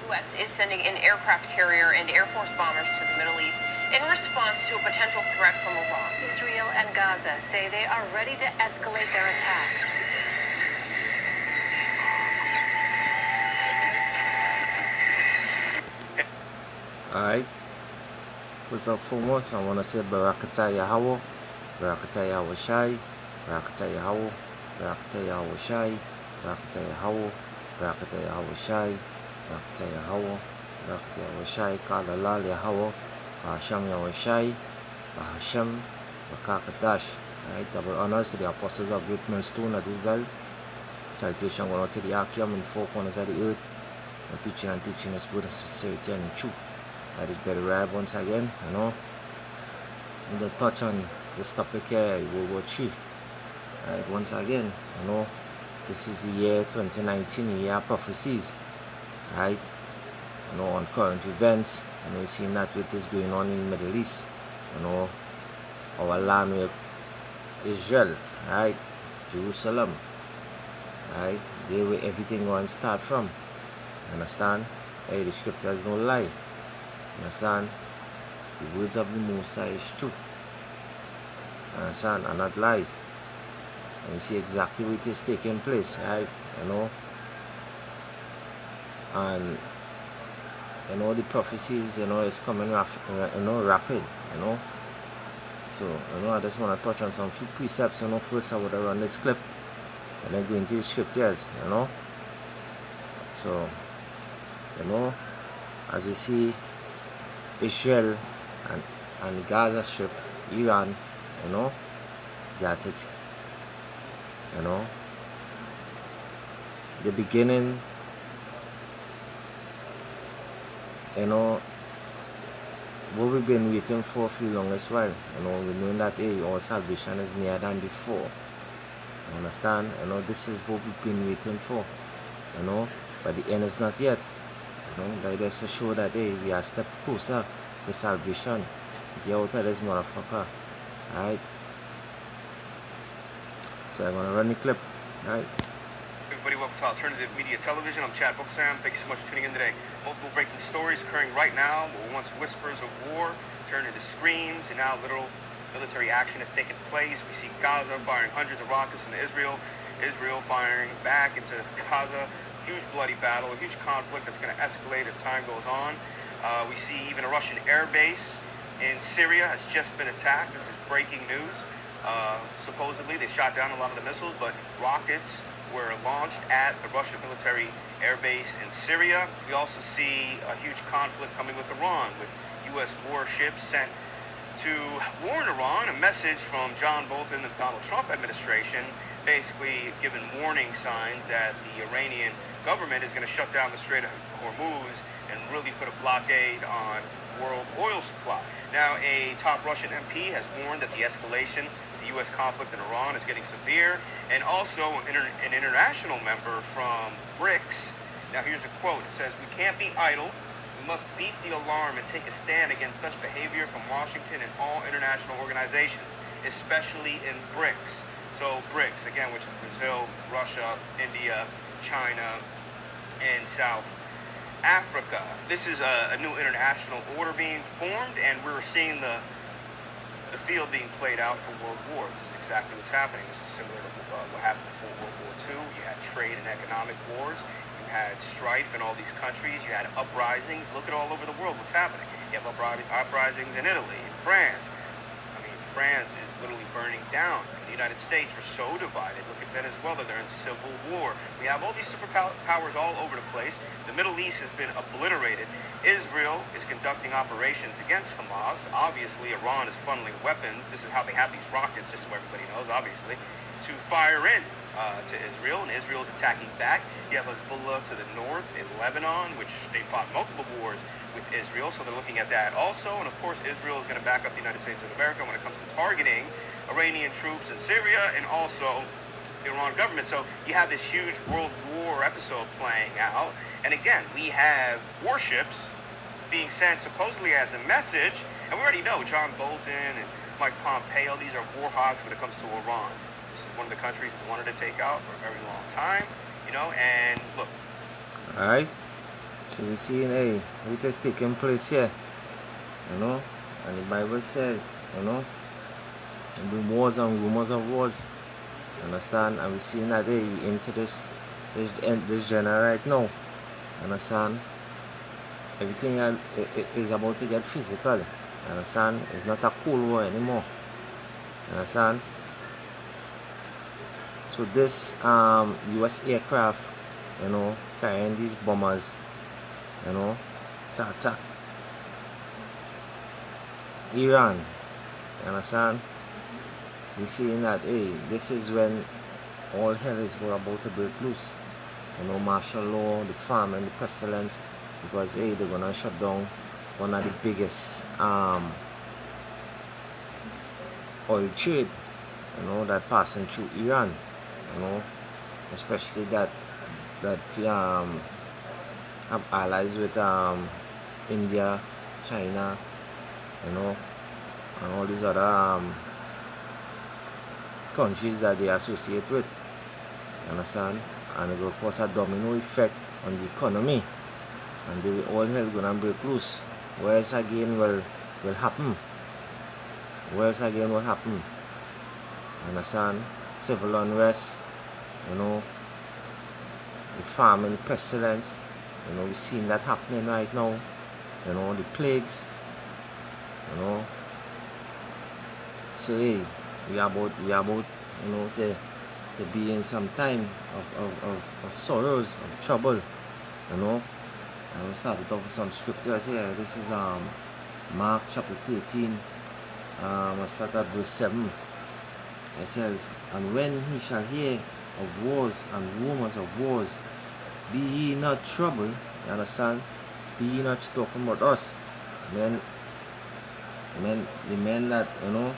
U.S. is sending an aircraft carrier and Air Force bombers to the Middle East in response to a potential threat from Iran. Israel and Gaza say they are ready to escalate their attacks. Alright, first and foremost, I want to say Barakatah Yahweh, Barakatah Yahweh Shai, Barakatah Yahweh, Barakatah Yahweh Shai, Barakatah Yahweh, Barakatah Yahweh Shai, Barakatah Yahweh, Barakatah Yahweh Shai, Kalalal Yahweh, Hashem Yahweh Shai, Hashem, Bakakadash. Alright, double honors to the apostles of Great Millstone that do well. Salutation going out to the Akim in four corners of the earth, and preaching and teaching us with sincerity and in truth. That is Brother Rab once again, you know. I'm going to touch on this topic here, World War III. Right, once again, you know, this is the year 2019, the year of prophecies, right? You know, on current events, you know, we're seeing that what is going on in the Middle East, you know, our land with Israel, right? Jerusalem, right? There where everything going to start from, you understand? Hey, the scriptures don't lie. Understand? The words of the Most High is true. Understand? And not lies. And we see exactly what is taking place, right? You know? And you know the prophecies, you know, is coming rapid, you know. So, you know, I just want to touch on some few precepts, you know. First I would run this clip and then go into the scriptures, you know. So, you know, as we see Israel and Gaza Strip, Iran, you know, got it, you know, the beginning, you know, what we've been waiting for the longest while, you know, we know that, hey, our salvation is nearer than before, you understand, you know, this is what we've been waiting for, you know, but the end is not yet. You know, that is to show that, hey, we are a step closer to salvation. Get out of this motherfucker. Alright? So I'm gonna run the clip. Alright? Everybody, welcome to Alternative Media Television. I'm Chad Booksam. Thank you so much for tuning in today. Multiple breaking stories occurring right now. What were once whispers of war turned into screams, and now literal military action has taken place. We see Gaza firing hundreds of rockets into Israel. Israel firing back into Gaza. Huge bloody battle, a huge conflict that's going to escalate as time goes on. We see even a Russian air base in Syria has just been attacked. This is breaking news. Supposedly they shot down a lot of the missiles, but rockets were launched at the Russian military air base in Syria. We also see a huge conflict coming with Iran, with U.S. warships sent to warn Iran. A message from John Bolton, the Donald Trump administration, basically giving warning signs that the Iranian government is going to shut down the Strait of Hormuz and really put a blockade on world oil supply. Now, a top Russian MP has warned that the escalation of the U.S. conflict in Iran is getting severe, and also an international member from BRICS. Now, here's a quote. It says, "We can't be idle. We must beat the alarm and take a stand against such behavior from Washington and all international organizations, especially in BRICS." So BRICS, again, which is Brazil, Russia, India, China, and South Africa. This is a new international order being formed, and we're seeing the field being played out for World War. This is exactly what's happening. This is similar to what happened before World War II. You had trade and economic wars. You had strife in all these countries. You had uprisings. Look at all over the world what's happening. You have uprisings in Italy, in France. I mean, France is literally burning down. The United States were so divided. Look at Venezuela, they're in civil war. We have all these superpowers all over the place. The Middle East has been obliterated. Israel is conducting operations against Hamas. Obviously, Iran is funneling weapons. This is how they have these rockets, just so everybody knows, obviously, to fire in to Israel, and Israel is attacking back. You have Hezbollah to the north in Lebanon, which they fought multiple wars with Israel, so they're looking at that also. And of course, Israel is going to back up the United States of America when it comes to targeting Iranian troops in Syria and also the Iran government. So you have this huge World War episode playing out. And again, we have warships being sent supposedly as a message. And we already know John Bolton and Mike Pompeo, these are war hawks when it comes to Iran. This is one of the countries we wanted to take out for a very long time, you know, and look. Alright. So we see, hey, it is taking place here, you know, and the Bible says, you know, there'll be wars and rumors of wars, understand? And we see that, hey, we into this genre right now, understand? Everything is about to get physical, understand? It's not a Cold War anymore, understand? So this US aircraft, you know, carrying these bombers, you know, to attack Iran, you understand? We're seeing that, hey, this is when all hell is about to break loose. You know, martial law, the famine, and the pestilence, because, hey, they're gonna shut down one of the biggest oil trade, you know, that passing through Iran, you know, especially that have allies with India, China, you know, and all these other countries that they associate with, you understand? And it will cause a domino effect on the economy, and they will all hell gonna break loose. Where else again will happen? Where else again will happen? Understand? Civil unrest, you know, the famine, pestilence, you know, we're seeing that happening right now, you know, the plagues, you know. So hey, we are about, you know, to be in some time of sorrows, of trouble, you know. And we started off with some scriptures here. This is Mark chapter 13. I start at verse 7. It says, "And when he shall hear of wars and rumors of wars, be ye not troubled." You understand? Be ye not talking about us. The men that, you know,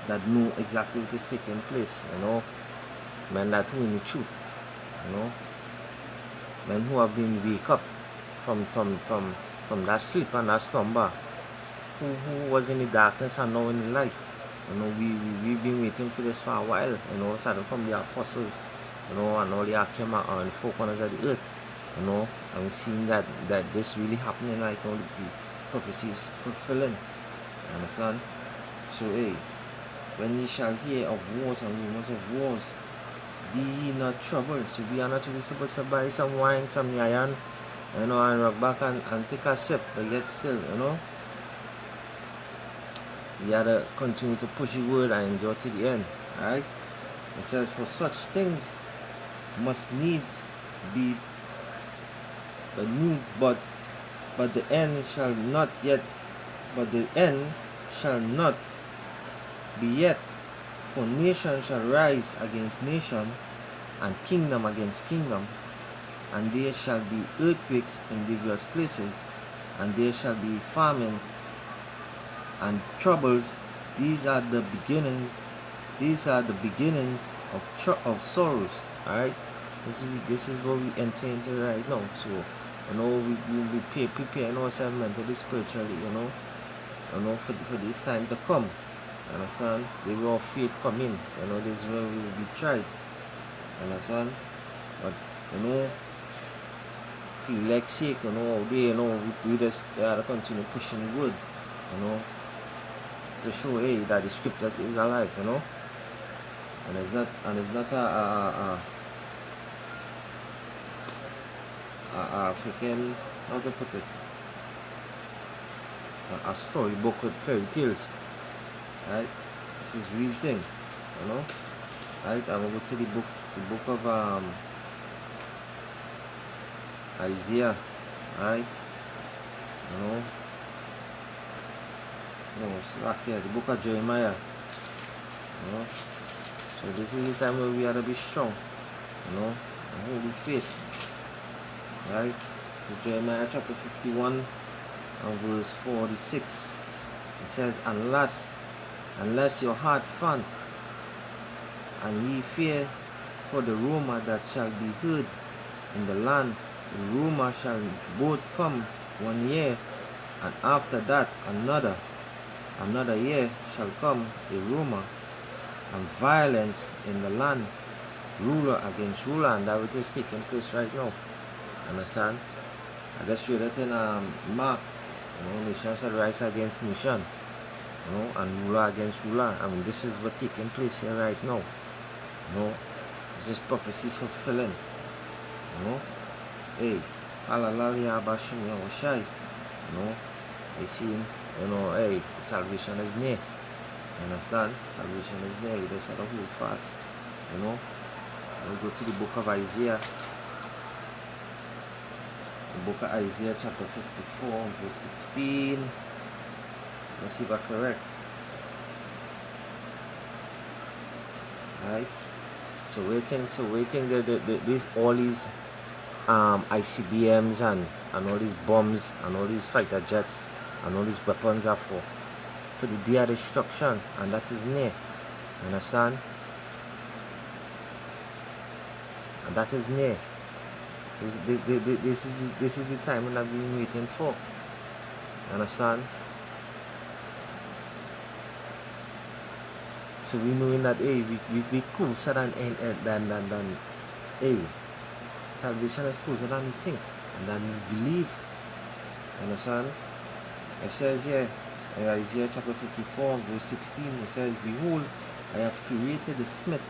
that know exactly what is taking place, you know, men that who in the truth, you know, men who have been wake up from that sleep and that slumber, who was in the darkness and now in the light. You know, we've been waiting for this for a while, you know, starting from the apostles, you know, and all the Akim and the four corners of the earth, you know, and we're seeing that this really happening right now, the prophecy is fulfilling, you understand? So hey, when ye shall hear of wars and rumors of wars, be ye not troubled. So we are not really supposed to buy some wine, some yayan, you know, and rock back and take a sip, but yet still, you know, we have to continue to push the word and endure to the end. Alright? It says, "For such things must needs be but the end shall not be yet. For nation shall rise against nation, and kingdom against kingdom, and there shall be earthquakes in diverse places, and there shall be famines and troubles. These are the beginnings of sorrows." Alright? This is what we enter into right now. So, you know, we preparing ourselves mentally, spiritually, you know, for this time to come. Understand? The way of faith come in. You know, this is where we will be tried. Understand? But, you know, for elect's sake, you know, out there, you know, we just gotta continue pushing the word, you know, to show, hey, that the scriptures is alive, you know. And it's not a freaking, how to put it, a storybook with fairy tales. Right? This is real thing, you know. Right? I'm going to go to the book of Isaiah. Right? You know. No, it's not here. The book of Jeremiah. You know. So this is the time where we have to be strong, you know, and hold the faith. Right? So Jeremiah chapter 51 and verse 46. It says, Unless your heart faint, and ye fear for the rumor that shall be heard in the land, the rumor shall both come 1 year, and after that another year shall come a rumor, and violence in the land, ruler against ruler, and that it is taking place right now. Understand? I just read that in Mark. Nation shall rise against nation, and ruler against ruler. I mean, this is what's taking place here right now. This is prophecy fulfilling. Hey, hallelujah, Bashim Yahushai. I see, hey, salvation is near. Understand? Salvation is near. We just have to hold fast. We'll go to the book of Isaiah. The book of Isaiah chapter 54 verse 16. Let's see if I'm correct. Right? So waiting that all these ICBMs and all these bombs and all these fighter jets and all these weapons are for the day of destruction, and that is near. Understand? And that is near. This is the time that I've been waiting for. Understand? So we knowing that we closer than salvation is closer than we think and than we believe. Understand? It says here in Isaiah chapter 54 verse 16, it says, "Behold, I have created a smith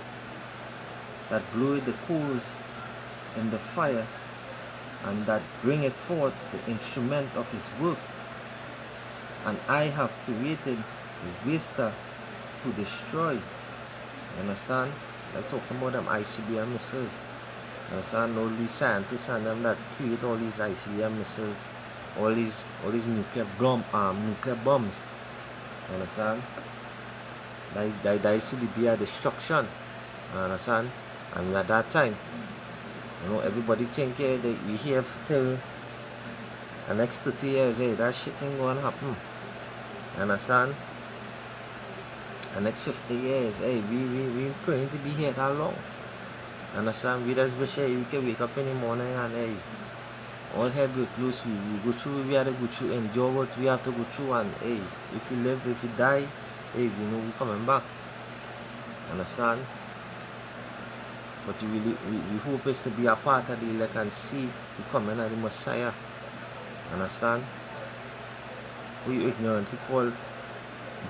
that bloweth the coals in the fire, and that bringeth forth the instrument of his work. And I have created the waster to destroy." Understand? Let's talk about them ICBM missiles. Understand? All these scientists and them that create all these ICBM missiles, all these nuclear bombs. Understand? That is to the day of destruction. Understand? And at that time, everybody think that we have till the next 30 years, that shit ain't gonna happen. Understand? The next 50 years, we praying to be here that long. Understand? We just wish we can wake up in the morning and all hell break loose. We go through, we have to go through, endure what we have to go through, and if we live, if we die, we know we're coming back. Understand? But we hope is to be a part of the elect and see the coming of the Messiah. Understand? We ignorantly call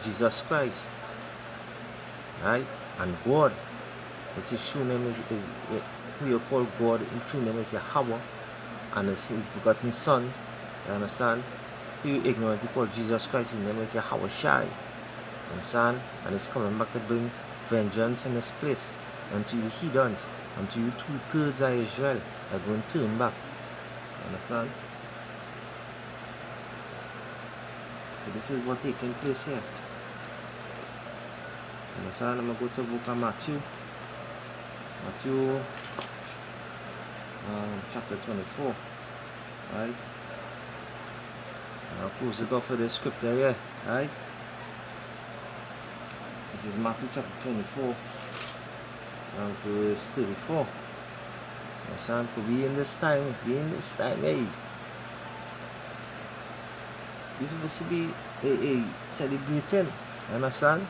Jesus Christ, right? And God, which his true name is who you call God, his true name is Yahweh, and his begotten Son. You understand? You ignorantly call Jesus Christ, his name is Yahweh Shai. Understand? And he's coming back to bring vengeance in this place. Unto you heathens, unto you 2/3 of Israel are going to turn back. Understand? So this is what taking place here. Understand? I'm going to go to the book of Matthew. Matthew chapter 24. Right? I'll close it off with the scripture here. Right? This is Matthew chapter 24. Verse 34. Understand? We in this time, hey. We're supposed to be celebrating. Understand?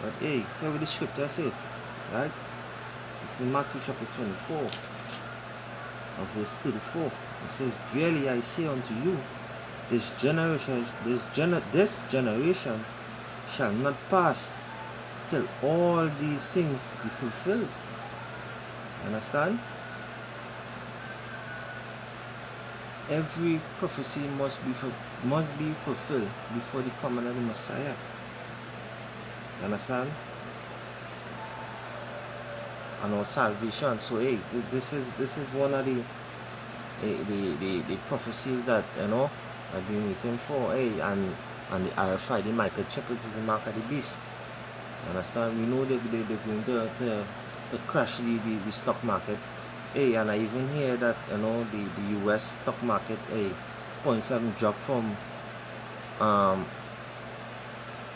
But hear what the scripture said. Right? This is Matthew chapter 24. Verse 34. It says, "Verily I say unto you, this generation shall not pass till all these things be fulfilled." Understand? Every prophecy must be fulfilled before the coming of the Messiah. Understand? And our salvation. So this is one of the prophecies that I've been waiting for. And the RFID microchip, which is the mark of the beast. Understand? We know they're going to crash the stock market. And I even hear that the US stock market 0.7 drop from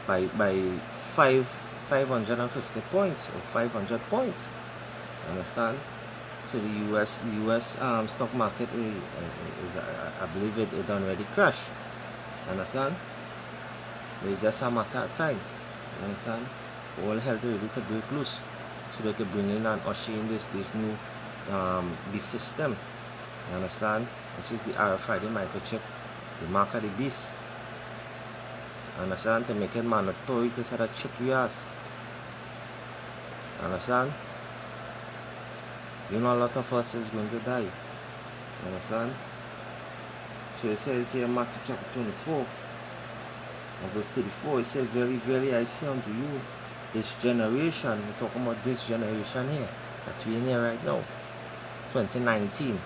by 550 points or 500 points. Understand? So the US stock market is I believe it already crashed. Understand? It's just a matter of time. Understand? All hell ready to break loose, so they can bring in and usher in this new beast system. You understand? Which is the RFID microchip, the mark of the beast. Understand? To make it mandatory to set a chip your ass. Understand? You know, a lot of us is going to die. Understand? So it says here, Matthew chapter 24, and verse 34, it says, very, very, I say unto you, this generation, we're talking about this generation here, that we're in here right now, 2019.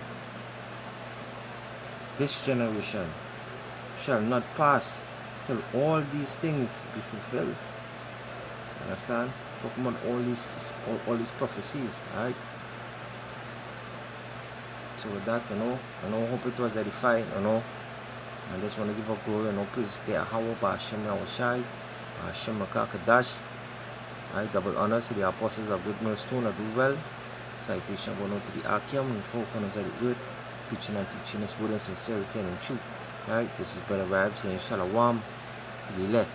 This generation shall not pass till all these things be fulfilled. Understand? Talking about all these prophecies, right? So with that, I hope it was edifying, I just want to give a glory, praise there, Yahweh, Ba'ashem Yahushai, Ba'ashem Makakadash, right? Double honors to the apostles of Good Millstone, that do well. Citation going out to the Akim and four corners of the earth, preaching and teaching us word in sincerity and in truth, right? This is Brother Rab saying Shalom to the elect.